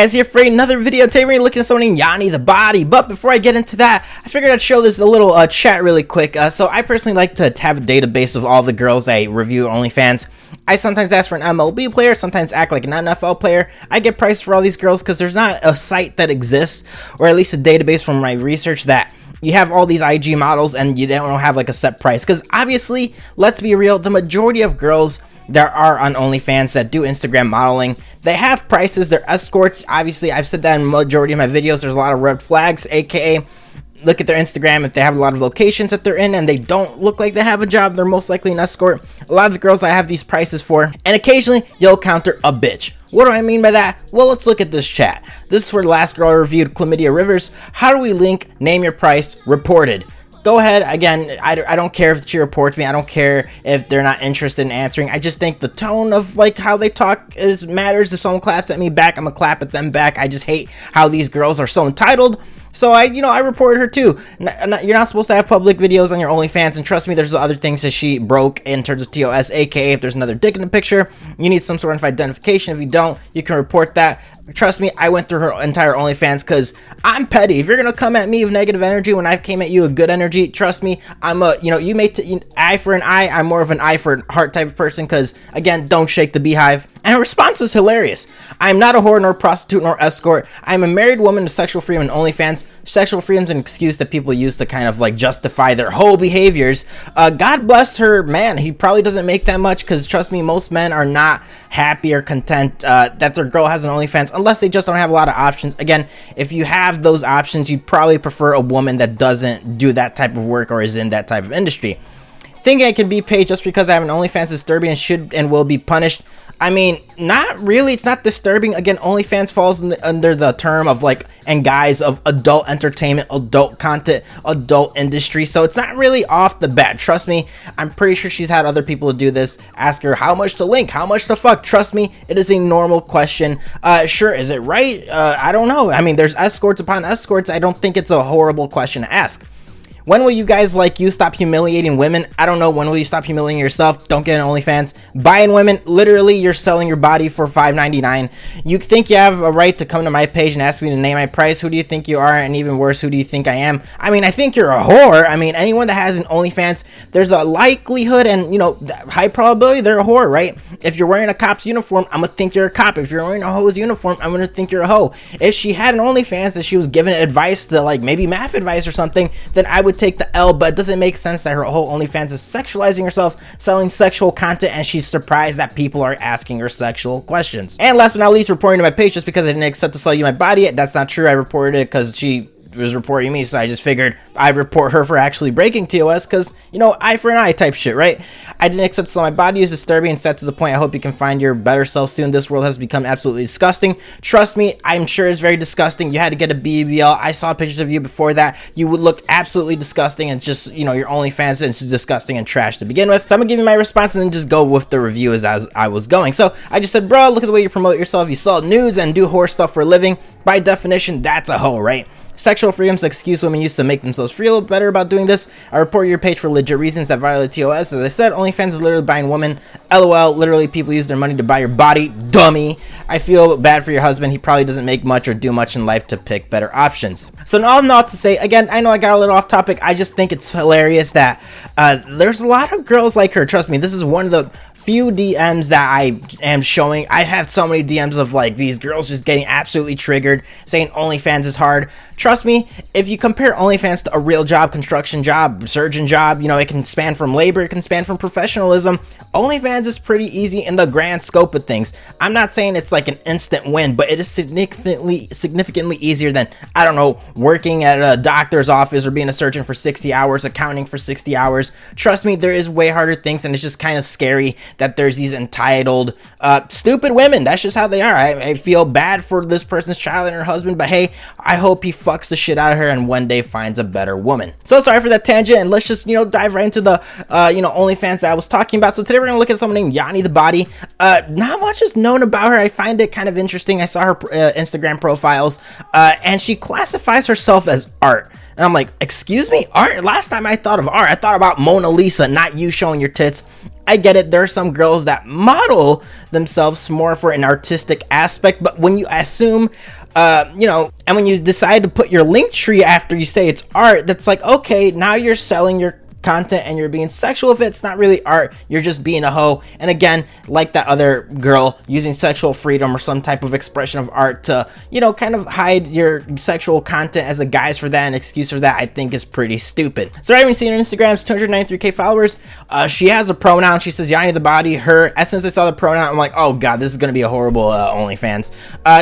Guys, here for another video. Today we're looking at someone named Yani.the.body. But before I get into that, I figured I'd show this a little chat really quick. So I personally like to have a database of all the girls I review OnlyFans. I sometimes ask for an MLB player, sometimes act like an NFL player. I get prices for all these girls because there's not a site that exists, or at least a database from my research, that you have all these IG models and you don't have like a set price. Because obviously, let's be real, the majority of girls there are on OnlyFans that do Instagram modeling, they have prices. They're escorts. Obviously, I've said that in majority of my videos. There's a lot of red flags, aka look at their Instagram. If they have a lot of locations that they're in and they don't look like they have a job, they're most likely an escort. A lot of the girls I have these prices for, and occasionally you'll counter a bitch. What do I mean by that? Well, let's look at this chat. This is for the last girl I reviewed, Chlamydia Rivers. How do we link? Name your price. Reported. Go ahead. Again, I don't care if she reports me. I don't care if they're not interested in answering. I just think the tone of like how they talk matters. If someone claps at me back, I'm gonna clap at them back. I just hate how these girls are so entitled. So I reported her too. You're not supposed to have public videos on your OnlyFans, and trust me, there's other things that she broke in terms of TOS, aka if there's another dick in the picture, you need some sort of identification. If you don't, you can report that. Trust me, I went through her entire OnlyFans because I'm petty. If you're gonna come at me with negative energy when I came at you with good energy, trust me, I'm a, you may eye for an eye. I'm more of an eye for heart type of person because, again, don't shake the beehive. And her response was hilarious. I am not a whore, nor prostitute, nor escort. I am a married woman with sexual freedom and OnlyFans. Sexual freedom is an excuse that people use to kind of like justify their whole behaviors. God bless her man. He probably doesn't make that much because, trust me, most men are not happy or content that their girl has an OnlyFans unless they just don't have a lot of options. Again, if you have those options, you'd probably prefer a woman that doesn't do that type of work or is in that type of industry. Thinking I can be paid just because I have an OnlyFans is disturbing and should and will be punished. I mean, not really. It's not disturbing. Again, OnlyFans falls under the term of like, and guise of adult entertainment, adult content, adult industry. So it's not really off the bat. Trust me, I'm pretty sure she's had other people do this. Ask her how much to link, how much to fuck. Trust me, it is a normal question. Sure, is it right? I don't know. I mean, there's escorts upon escorts. I don't think it's a horrible question to ask. When will you guys like you stop humiliating women? I don't know. When will you stop humiliating yourself? Don't get an OnlyFans. Buying women, literally, you're selling your body for $5.99. You think you have a right to come to my page and ask me to name my price? Who do you think you are? And even worse, who do you think I am? I mean, I think you're a whore. I mean, anyone that has an OnlyFans, there's a likelihood and, high probability they're a whore, right? If you're wearing a cop's uniform, I'm gonna think you're a cop. If you're wearing a hoe's uniform, I'm gonna think you're a hoe. If she had an OnlyFans and she was giving advice to, like, maybe math advice or something, then I would take the L. But it doesn't make sense that her whole OnlyFans is sexualizing herself, selling sexual content, and she's surprised that people are asking her sexual questions. And last but not least, reporting to my page just because I didn't accept to sell you my body. That's not true. I reported it because she was reporting me, so I just figured I'd report her for actually breaking TOS because, eye for an eye type shit, right? I didn't accept to sell my body. Is disturbing and sad to the point I hope you can find your better self soon. This world has become absolutely disgusting. Trust me, I'm sure it's very disgusting. You had to get a BBL. I saw pictures of you before that. You would look absolutely disgusting, and just, your OnlyFans and it's disgusting and trash to begin with. So I'm gonna give you my response and then just go with the review as I was going. So I just said, bro, look at the way you promote yourself. You sell nudes and do horse stuff for a living. By definition, that's a hoe, right? Sexual freedom's an excuse women use to make themselves feel better about doing this. I report your page for legit reasons that violate TOS. As I said, OnlyFans is literally buying women. LOL, literally people use their money to buy your body. Dummy. I feel bad for your husband. He probably doesn't make much or do much in life to pick better options. So all not to say, again, I know I got a little off topic. I just think it's hilarious that there's a lot of girls like her. Trust me, this is one of the few DMs that I am showing. I have so many DMs of like these girls just getting absolutely triggered, saying OnlyFans is hard. Trust me, if you compare OnlyFans to a real job, construction job, surgeon job, it can span from labor, it can span from professionalism. OnlyFans is pretty easy in the grand scope of things. I'm not saying it's like an instant win, but it is significantly easier than, I don't know, working at a doctor's office or being a surgeon for 60 hours, accounting for 60 hours. Trust me, there is way harder things, and it's just kind of scary that there's these entitled, stupid women. That's just how they are. I feel bad for this person's child and her husband, but hey, I hope he fucks the shit out of her and one day finds a better woman. So sorry for that tangent, and let's just, dive right into the, OnlyFans that I was talking about. So today we're gonna look at someone named Yani.the.body. Not much is known about her. I find it kind of interesting. I saw her Instagram profiles, and she classifies herself as art. And I'm like, excuse me, art? Last time I thought of art, I thought about Mona Lisa, not you showing your tits. I get it, there are some girls that model themselves more for an artistic aspect, but when you assume you know, and when you decide to put your link tree after you say it's art, that's like, okay, now you're selling your content and you're being sexual. If it's not really art, you're just being a hoe. And again, like that other girl, using sexual freedom or some type of expression of art to, you know, kind of hide your sexual content as a guise for that, an excuse for that, I think is pretty stupid. So I haven't seen her Instagram's 293k followers. She has a pronoun. She says yani.the.body, her. As soon as I saw the pronoun, I'm like, oh god, this is gonna be a horrible OnlyFans.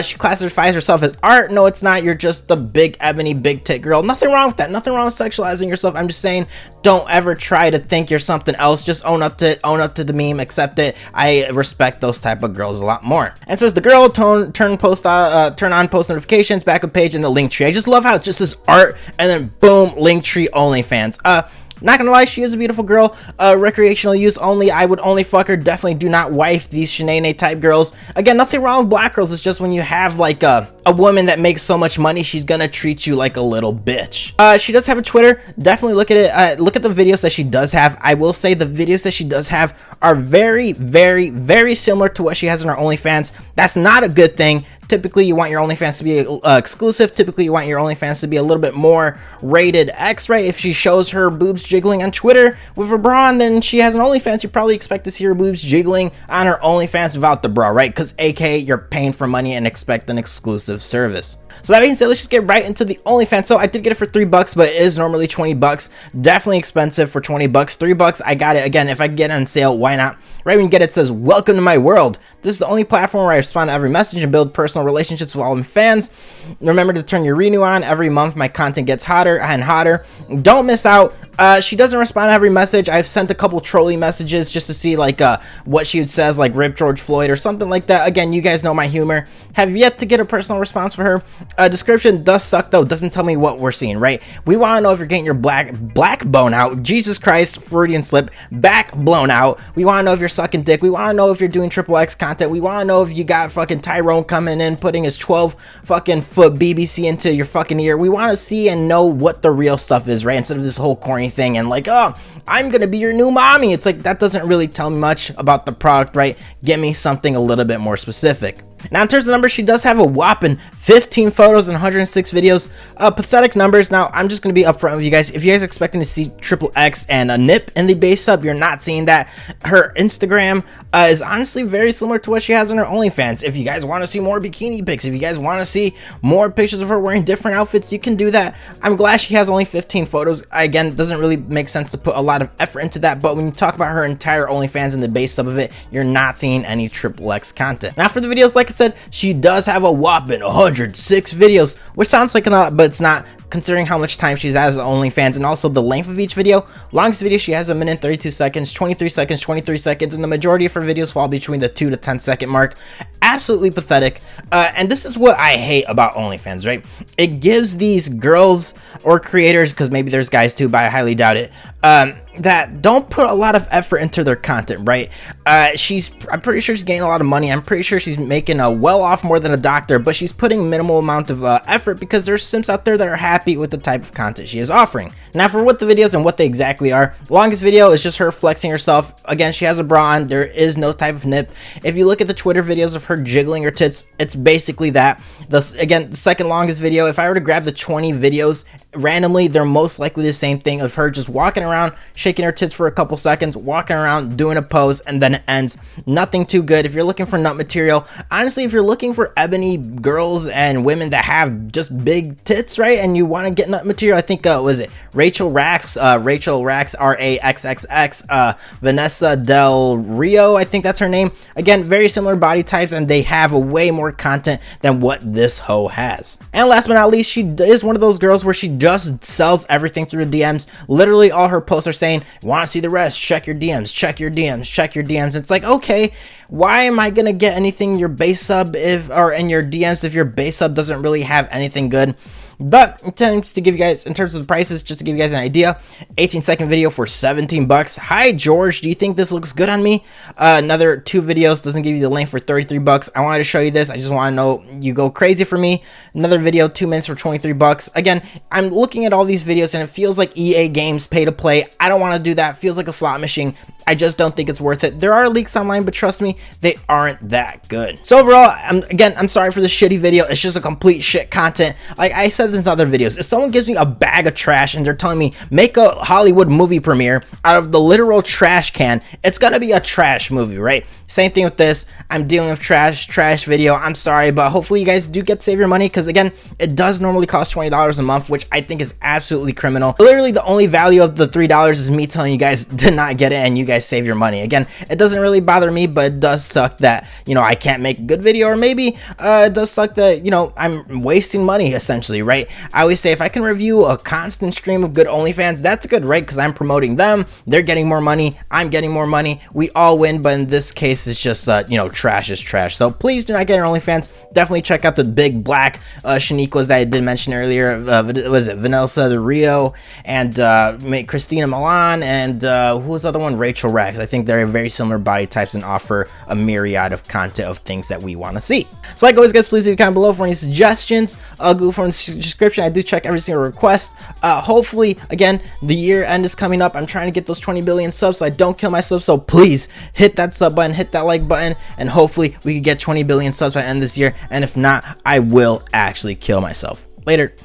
She classifies herself as art. No, it's not. You're just a big ebony, big tit girl. Nothing wrong with that. Nothing wrong with sexualizing yourself. I'm just saying, don't ever try to think you're something else. Just own up to it, own up to the meme, accept it. I respect those type of girls a lot more. And so it's the girl, turn on post notifications, backup page, and the link tree. I just love how it just says art and then boom, link tree, OnlyFans. Not gonna lie, she is a beautiful girl. Recreational use only. I would only fuck her. Definitely do not wife these Shanae type girls. Again, nothing wrong with black girls. It's just when you have like a woman that makes so much money, she's gonna treat you like a little bitch. She does have a Twitter. Definitely look at it. Look at the videos that she does have. I will say the videos that she does have are very, very, very similar to what she has in her OnlyFans. That's not a good thing. Typically, you want your OnlyFans to be exclusive. Typically, you want your OnlyFans to be a little bit more rated X, right? If she shows her boobs jiggling on Twitter with her bra on, then she has an OnlyFans. You probably expect to see her boobs jiggling on her OnlyFans without the bra, right? Because aka you're paying for money and expect an exclusive service. So that being said, let's just get right into the OnlyFans. So I did get it for $3, but it is normally $20. Definitely expensive for $20. $3, I got it. Again, if I get it on sale, why not? Right when you get it, it says, welcome to my world. This is the only platform where I respond to every message and build personal relationships with all my fans. Remember to turn your renew on. Every month, my content gets hotter and hotter. Don't miss out. She doesn't respond to every message. I've sent a couple trolling messages just to see like what she says, like rip George Floyd or something like that. Again, you guys know my humor. Have yet to get a personal response for her. Description does suck though. Doesn't tell me what we're seeing, right? We want to know if you're getting your black bone out. Jesus Christ, Freudian slip. Back blown out. We want to know if you're sucking dick. We want to know if you're doing XXX content. We want to know if you got fucking Tyrone coming in, putting his 12 fucking foot BBC into your fucking ear. We want to see and know what the real stuff is, right? Instead of this whole corny thing and like, oh, I'm gonna be your new mommy. It's like, that doesn't really tell me much about the product, right? Get me something a little bit more specific. Now, in terms of numbers, she does have a whopping 15 photos and 106 videos. Pathetic numbers. Now, I'm just going to be upfront with you guys. If you guys are expecting to see XXX and a nip in the base sub, you're not seeing that. Her Instagram is honestly very similar to what she has on her OnlyFans. If you guys want to see more bikini pics, if you guys want to see more pictures of her wearing different outfits, you can do that. I'm glad she has only 15 photos. Again, it doesn't really make sense to put a lot of effort into that, but when you talk about her entire OnlyFans and the base sub of it, you're not seeing any XXX content. Now, for the videos, like I said, she does have a whopping 106 videos, which sounds like a lot, but it's not, considering how much time she's has on OnlyFans and also the length of each video. Longest video she has 1 minute 32 seconds, 23 seconds, 23 seconds, and the majority of her videos fall between the 2 to 10 second mark. Absolutely pathetic. And this is what I hate about OnlyFans, right? It gives these girls or creators, because maybe there's guys too, but I highly doubt it, that don't put a lot of effort into their content, right? I'm pretty sure she's getting a lot of money. I'm pretty sure she's making well off more than a doctor, but she's putting minimal amount of effort because there's simps out there that are happy with the type of content she is offering. Now, for what the videos and what they exactly are, the longest video is just her flexing herself. Again, she has a bra on. There is no type of nip. If you look at the Twitter videos of her jiggling her tits, it's basically that. Again, the second longest video, if I were to grab the 20 videos randomly, they're most likely the same thing of her just walking around, shaking her tits for a couple seconds, walking around, doing a pose, and then it ends. Nothing too good. If you're looking for nut material, honestly, if you're looking for ebony girls and women that have just big tits, right, and you want to get nut material, I think, was it Rachel Rax, RAXXX, Vanessa Del Rio, I think that's her name. Again, very similar body types, and they have a way more content than what this hoe has. And last but not least, she is one of those girls where she just sells everything through the DMs. Literally, all her posts are saying, want to see the rest? Check your DMs, check your DMs, check your DMs. It's like, okay, why am I gonna get anything in your base sub or in your DMs if your base sub doesn't really have anything good? But in terms of the prices, just to give you guys an idea, 18-second video for $17. Hi George, do you think this looks good on me? Another 2 videos, doesn't give you the link, for $33. I wanted to show you this. I just want to know you go crazy for me. Another video, 2 minutes for $23. Again, I'm looking at all these videos and it feels like EA Games pay to play. I don't want to do that. It feels like a slot machine. I just don't think it's worth it. There are leaks online, but trust me, they aren't that good. So overall, I'm sorry for this shitty video. It's just a complete shit content. Like I said in other videos, if someone gives me a bag of trash and they're telling me make a Hollywood movie premiere out of the literal trash can, it's gonna be a trash movie, right? Same thing with this. I'm dealing with trash video. I'm sorry, but hopefully you guys do get to save your money, because again, it does normally cost $20 a month, which I think is absolutely criminal. Literally the only value of the $3 is me telling you guys to not get it and you guys save your money. Again, it doesn't really bother me, but it does suck that, you know, I can't make a good video, or maybe it does suck that, you know, I'm wasting money essentially, right? I always say if I can review a constant stream of good OnlyFans, that's good, right? Because I'm promoting them, they're getting more money, I'm getting more money, we all win. But in this case, it's just you know, trash is trash. So please do not get your OnlyFans. Definitely check out the big black Shaniquas that I did mention earlier. Was it Vanessa the Rio and Christina Milan, and who was the other one? Rachel Rex. I think they're very similar body types and offer a myriad of content of things that we want to see. So like always, guys, please leave a comment below for any suggestions. Google form in the description. I do check every single request. Hopefully, again, the year end is coming up. I'm trying to get those 20 billion subs so I don't kill myself. So please hit that sub button, hit that like button, and hopefully we can get 20 billion subs by the end of this year. And if not, I will actually kill myself. Later.